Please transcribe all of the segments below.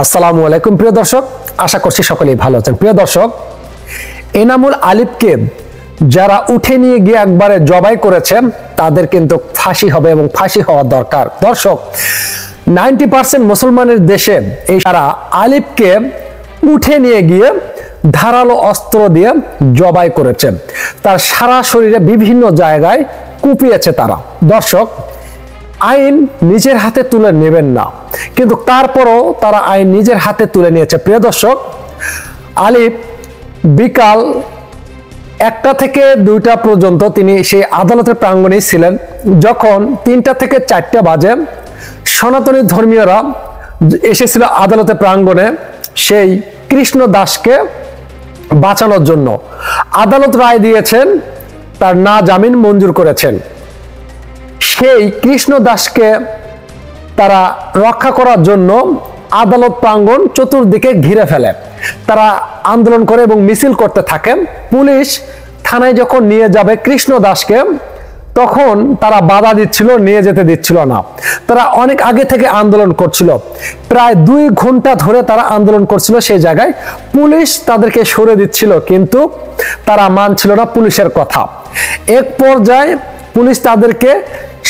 আসসালামু আলাইকুম প্রিয় দর্শক, আশা করছি সকলেই ভালো আছেন। প্রিয় দর্শক, এনামুল আলিফকে যারা উঠে নিয়ে গিয়ে একবারে জবাই করেছে তাদের কিন্তু ফাঁসি হবে এবং ফাঁসি হওয়া দরকার। দর্শক, 90% মুসলমানের দেশে এই সারা আলিফকে উঠে নিয়ে গিয়ে ধারালো অস্ত্র দিয়ে জবাই করেছে, তার সারা শরীরে বিভিন্ন জায়গায় কুপিয়েছে তারা। দর্শক, আইন নিজের হাতে তুলে নেবেন না, কিন্তু তারপরও তারা আইন নিজের হাতে তুলে নিয়েছে। প্রিয় দর্শক, আলিফ বিকাল 1টা থেকে 2টা পর্যন্ত তিনি সেই আদালতের প্রাঙ্গণে ছিলেন। যখন 3টা থেকে 4টা বাজে সনাতনী ধর্মীয়রা এসেছিল আদালতের প্রাঙ্গণে সেই কৃষ্ণ দাসকে বাঁচানোর জন্য। আদালত রায় দিয়েছেন, তার না জামিন মঞ্জুর করেছেন। সেই কৃষ্ণ দাসকে তারা রক্ষা করার জন্য আদালত প্রাঙ্গণ চতুর্দিকে ঘিরে ফেলে। তারা আন্দোলন করে এবং মিছিল করতে থাকেন। পুলিশ থানায় যখন নিয়ে যাবে কৃষ্ণ দাসকে, তখন তারা বাধা দিচ্ছিল, নিয়ে যেতে দিচ্ছিল না। তারা অনেক আগে থেকে আন্দোলন করছিল, প্রায় 2 ঘন্টা ধরে তারা আন্দোলন করছিল। সেই জায়গায় পুলিশ তাদেরকে সরে দিচ্ছিল, কিন্তু তারা মানছিল না পুলিশের কথা। এক পর্যায়ে পুলিশ তাদেরকে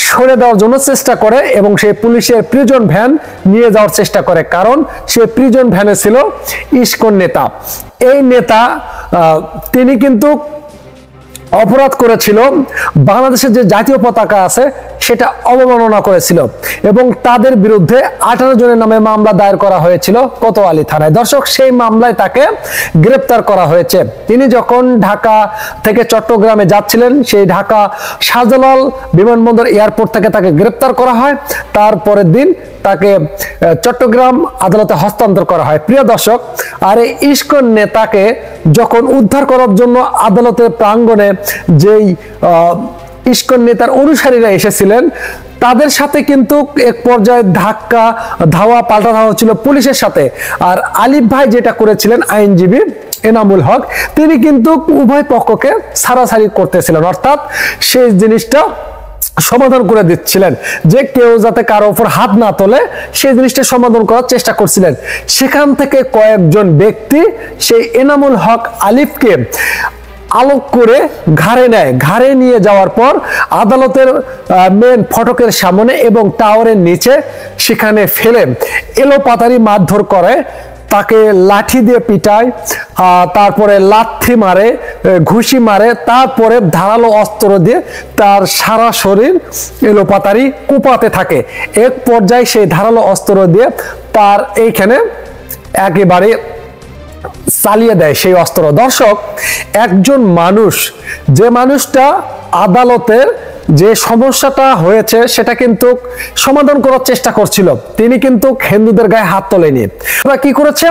সরে দেওয়ার জন্য চেষ্টা করে এবং সেই পুলিশের প্রিজন ভ্যান নিয়ে যাওয়ার চেষ্টা করে, কারণ সে প্রিজন ভ্যানে ছিল ইসকন নেতা। এই নেতা তিনি কিন্তু অপরাধ করেছিল, বাংলাদেশের যে জাতীয় পতাকা আছে সেটা অবমাননা করেছিল এবং তাদের বিরুদ্ধে 18 জনের নামে মামলা দায়ের করা হয়েছিল কোতোয়ালি থানায়। দর্শক, সেই মামলায় তাকে গ্রেপ্তার করা হয়েছে। তিনি যখন ঢাকা থেকে চট্টগ্রামে যাচ্ছিলেন, সেই ঢাকা শাহজালাল বিমানবন্দর এয়ারপোর্ট থেকে তাকে গ্রেপ্তার করা হয়। তারপরের দিন তাকে চট্টগ্রাম আদালতে হস্তান্তর করা হয়। প্রিয় দর্শক, আর এই ইসকন নেতাকে যখন উদ্ধার করার জন্য আদালতের প্রাঙ্গণে যেই ইসকন নেতার অনুসারীরা এসেছিলেন, তাদের সাথে কিন্তু এক পর্যায়ে ধাওয়া পাল্টা ধাওয়া ছিল পুলিশের সাথে। আর আলিফ ভাই যেটা করেছিলেন, আইনজীবী এনামুল হক, তিনি কিন্তু উভয় পক্ষকে ছাড়াছাড়ি করতেছিলেন, অর্থাৎ সেই জিনিসটা সমাধান করে দিচ্ছিলেন যে কেউ যাতে কারো উপর হাত না তোলে, সেই জিনিসটা সমাধান করার চেষ্টা করছিলেন। সেখান থেকে কয়েকজন ব্যক্তি সেই এনামুল হক আলিফকে আলোক করে ঘাড়ে নেয়। ঘাড়ে নিয়ে যাওয়ার পর আদালতের মেন ফটকের সামনে এবং টাওয়ারের নিচে সেখানে ফেলে এলোপাতাড়ি মারধর করে, তাকে লাঠি দিয়ে পিটায়, তারপরে লাথি মারে, ঘুষি মারে, তারপরে ধারালো অস্ত্র দিয়ে তার সারা শরীর এলোপাতাড়ি কুপাতে থাকে। এক পর্যায়ে সেই ধারালো অস্ত্র দিয়ে তার এইখানে একেবারে চালিয়ে দেয় সেই অস্ত্র। দর্শক, একজন মানুষ, যে মানুষটা আদালতের যে সমস্যাটা হয়েছে সেটা কিন্তু সমাধান করার চেষ্টা করছিল, তিনি কিন্তু হিন্দুদের গায়ে হাত তোলেনি। ওরা কি করেছে,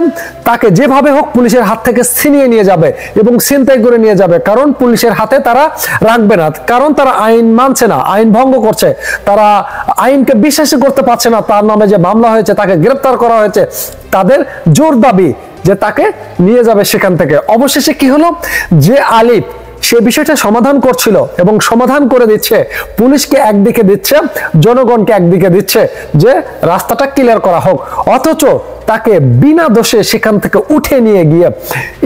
তাকে যেভাবে হোক পুলিশের হাত থেকে ছিনিয়ে নিয়ে যাবে এবং ছিনতাই করে নিয়ে যাবে, কারণ পুলিশের হাতে তারা রাখবে না, কারণ তারা আইন মানছে না, আইন ভঙ্গ করছে, তারা আইনকে বিশ্বাসই করতে পারছে না। তার নামে যে মামলা হয়েছে, তাকে গ্রেপ্তার করা হয়েছে, তাদের জোর দাবি যে তাকে নিয়ে যাবে সেখান থেকে। অবশেষে কি হলো, যে আলিফ সে বিষয়টা সমাধান করছিল এবং সমাধান করে দিচ্ছে, পুলিশকে একদিকে দিচ্ছে, জনগণকে একদিকে দিচ্ছে যে রাস্তাটা ক্লিয়ার করা হোক, অথচ তাকে বিনা দোষে সেখান থেকে উঠে নিয়ে গিয়ে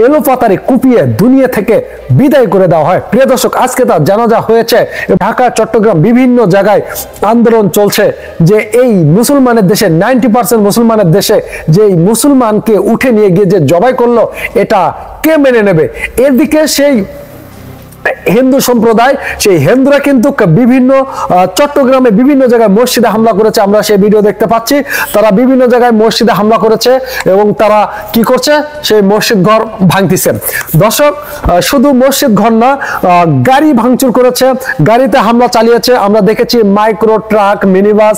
এলোপাতাড়ি কুপিয়ে দুনিয়া থেকে বিদায় করে দেওয়া হয়। প্রিয় দর্শক, আজকে তার জানাজা হয়েছে। ঢাকা, চট্টগ্রাম বিভিন্ন জায়গায় আন্দোলন চলছে যে এই মুসলমানের দেশে, 90% মুসলমানের দেশে যে এই মুসলমানকে উঠে নিয়ে গিয়ে যে জবাই করলো, এটা কে মেনে নেবে? এদিকে সেই হিন্দু সম্প্রদায়, সেই হিন্দুরা কিন্তু বিভিন্ন চট্টগ্রামে বিভিন্ন জায়গায় মসজিদে হামলা করেছে, আমরা সেই ভিডিও দেখতে পাচ্ছি। তারা বিভিন্ন জায়গায় মসজিদে হামলা করেছে এবং তারা কি করছে, সেই মসজিদ ঘর ভাঙতেছে। দর্শক, শুধু মসজিদ ঘর না, গাড়ি ভাঙচুর করেছে, গাড়িতে হামলা চালিয়েছে। আমরা দেখেছি মাইক্রো ট্রাক, মিনি বাস,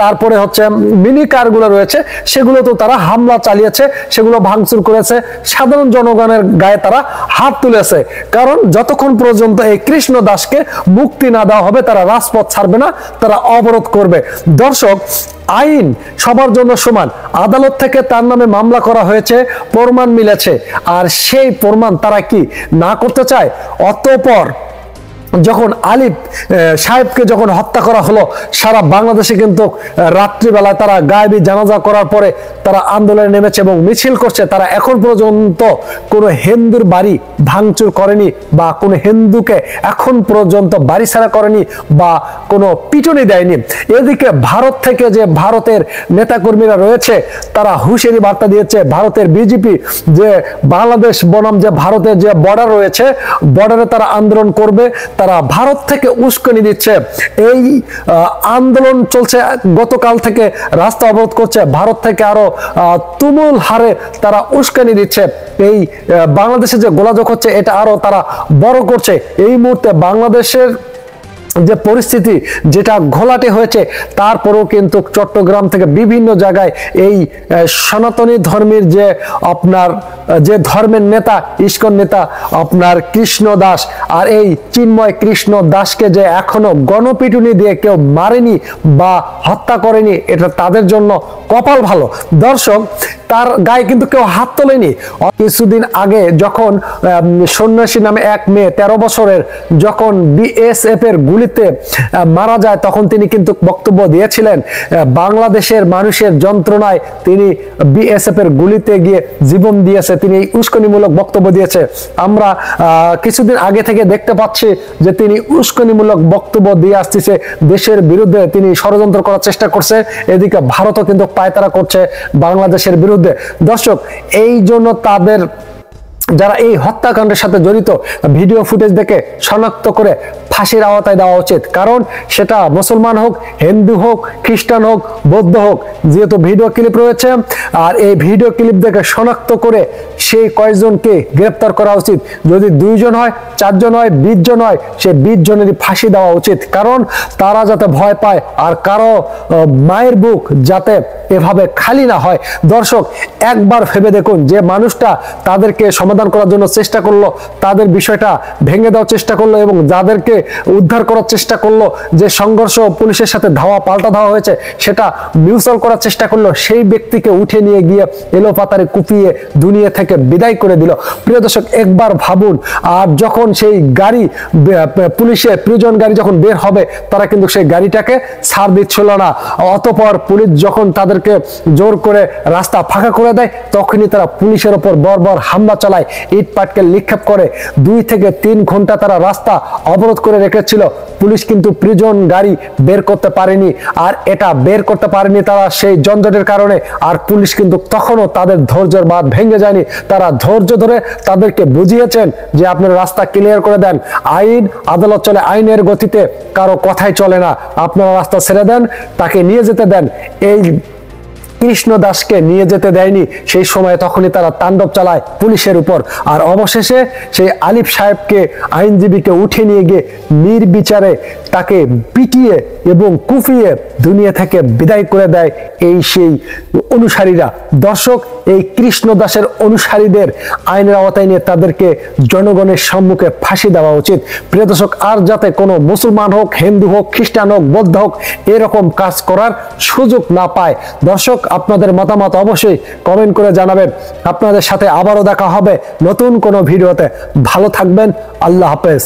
তারপরে হচ্ছে মিনি কারগুলো রয়েছে, সেগুলো তো তারা হামলা চালিয়েছে, সেগুলো ভাঙচুর করেছে। সাধারণ জনগণের গায়ে তারা হাত তুলেছে, কারণ যতক্ষণ পর্যন্ত এই কৃষ্ণ দাসকে মুক্তি না দেওয়া হবে তারা রাজপথ ছাড়বে না, তারা অবরোধ করবে। দর্শক, আইন সবার জন্য সমান। আদালত থেকে তার নামে মামলা করা হয়েছে, প্রমাণ মিলেছে, আর সেই প্রমাণ তারা কি না করতে চায়। অতঃপর যখন আলিফ সাহেবকে যখন হত্যা করা হলো, সারা বাংলাদেশে কিন্তু রাত্রিবেলায় তারা গায়েবী জানাজা করার পরে তারা আন্দোলনে নেমেছে এবং মিছিল করছে। তারা এখন পর্যন্ত কোনো হিন্দুর বাড়ি ভাঙচুর করেনি বা কোনো হিন্দুকে এখন পর্যন্ত বাড়ি ছাড়া করেনি বা কোনো পিটুনি দেয়নি। এদিকে ভারত থেকে যে ভারতের নেতাকর্মীরা রয়েছে তারা হুঁশিয়ারি বার্তা দিয়েছে, ভারতের বিজেপি, যে বাংলাদেশ বনাম যে ভারতের যে বর্ডার রয়েছে, বর্ডারে তারা আন্দোলন করবে। তারা ভারত থেকে উস্কানি দিচ্ছে। এই আন্দোলন চলছে গতকাল থেকে, রাস্তা অবরোধ করছে, ভারত থেকে আরো তুমুল হারে তারা উস্কানি দিচ্ছে। এই বাংলাদেশে যে গোলাযোগ হচ্ছে এটা আরো তারা বড় করছে। এই মুহূর্তে বাংলাদেশের যে পরিস্থিতি যেটা ঘোলাটে হয়েছে, তারপরেও কিন্তু চট্টগ্রাম থেকে বিভিন্ন জায়গায় এই সনাতনী ধর্মের যে আপনার যে ধর্মের নেতা, ইস্কন নেতা আপনার কৃষ্ণ দাস, আর এই চিন্ময় কৃষ্ণ দাসকে যে এখনো গণপিটুনি দিয়ে কেউ মারেনি বা হত্যা করেনি, এটা তাদের জন্য কপাল ভালো। দর্শক, তার গায়ে কিন্তু কেউ হাত তোলেনি। কিছুদিন আগে যখন সন্ন্যাসী নামে এক মেয়ে 13 বছরের যখন বিএসএফ এর গুলিতে মারা যায়, তখন তিনি কিন্তু বক্তব্য দিয়েছিলেন বাংলাদেশের মানুষের যন্ত্রণায় তিনি বিএসএফ এর গুলিতে গিয়ে জীবন দিয়েছে। তিনি এই উস্কানিমূলক বক্তব্য দিয়েছে। আমরা কিছুদিন আগে থেকে দেখতে পাচ্ছি যে তিনি উস্কানিমূলক বক্তব্য দিয়ে আসতেছে, দেশের বিরুদ্ধে তিনি ষড়যন্ত্র করার চেষ্টা করছে। এদিকে ভারতও কিন্তু পায়তারা করছে বাংলাদেশের বিরুদ্ধে। দর্শক, এই জন্য তাদের যারা এই হত্যাকাণ্ডের সাথে জড়িত ভিডিও ফুটেজ দেখে শনাক্ত করে ফাঁসির আওতায় দেওয়া উচিত। কারণ সেটা মুসলমান হোক, হিন্দু হোক, খ্রিস্টান হোক, বৌদ্ধ হোক, যেহেতু ভিডিও ক্লিপ রয়েছে, আর এই ভিডিও ক্লিপ দেখে শনাক্ত করে সেই কয়েকজনকে গ্রেপ্তার করা উচিত। যদি 2 জন হয়, 4 জন হয়, 20 জন হয়, সে 20 জনেরই ফাঁসি দেওয়া উচিত। কারণ তারা যাতে ভয় পায় আর কারো মায়ের বুক যাতে এভাবে খালি না হয়। দর্শক, একবার ভেবে দেখুন, যে মানুষটা তাদেরকে সমাধান করার জন্য চেষ্টা করলো, তাদের বিষয়টা ভেঙে দেওয়ার চেষ্টা করলো এবং যাদেরকে উদ্ধার করার চেষ্টা করলো, যে সংঘর্ষ পুলিশের সাথে ধাওয়া পাল্টা ধাওয়া হয়েছে সেটা মিউচুয়াল করার চেষ্টা করলো, সেই ব্যক্তিকে উঠে নিয়ে গিয়ে এলোপাতারে কুপিয়ে দুনিয়া থেকে বিদায় করে দিল। প্রিয় দর্শক, একবার ভাবুন। আর যখন সেই গাড়ি পুলিশের প্রিজন গাড়ি যখন বের হবে, তারা কিন্তু সেই গাড়িটাকে ছাড় দিচ্ছিল না। অতঃপর পুলিশ যখন তাদেরকে জোর করে রাস্তা ফাঁকা করে দেয়, তখনই তারা পুলিশের ওপর বর্বর হামলা চালায়, ইট পাটকেল নিক্ষেপ করে। 2 থেকে 3 ঘন্টা তারা রাস্তা অবরোধ করে রেখেছিল। পুলিশ কিন্তু প্রিজন গাড়ি বের করতে পারেনি। আর এটা বের করতে পারেনি তারা সেই যানজটের কারণে। আর পুলিশ কিন্তু তখনও তাদের ধৈর্যের বাঁধ ভেঙে যায়নি। তারা ধৈর্য ধরে তাদেরকে বুঝিয়েছেন যে আপনারা রাস্তা ক্লিয়ার করে দেন। আইন আদালত চলে আইনের গতিতে, কারো কথাই চলে না। আপনারা রাস্তা ছেড়ে দেন, তাকে নিয়ে যেতে দেন। এই কৃষ্ণ দাসকে নিয়ে যেতে দেয়নি সেই সময়, তখনই তারা তাণ্ডব চালায় পুলিশের উপর। আর অবশেষে সেই আলিফ সাহেবকে, আইনজীবীকে উঠে নিয়ে গিয়ে নির্বিচারে তাকে পিটিয়ে এবং কুপিয়ে দুনিয়া থেকে বিদায় করে দেয় এই সেই অনুসারীরা। দর্শক, এই কৃষ্ণ দাসের অনুসারীদের আইনের আওতায় নিয়ে তাদেরকে জনগণের সম্মুখে ফাঁসি দেওয়া উচিত। প্রিয় দর্শক, আর যাতে কোনো মুসলমান হোক, হিন্দু হোক, খ্রিস্টান হোক, বৌদ্ধ হোক এরকম কাজ করার সুযোগ না পায়। দর্শক, আপনাদের মতামত অবশ্যই কমেন্ট করে জানাবেন। আপনাদের সাথে আবারও দেখা হবে নতুন কোনো ভিডিওতে। ভালো থাকবেন। আল্লাহ হাফেজ।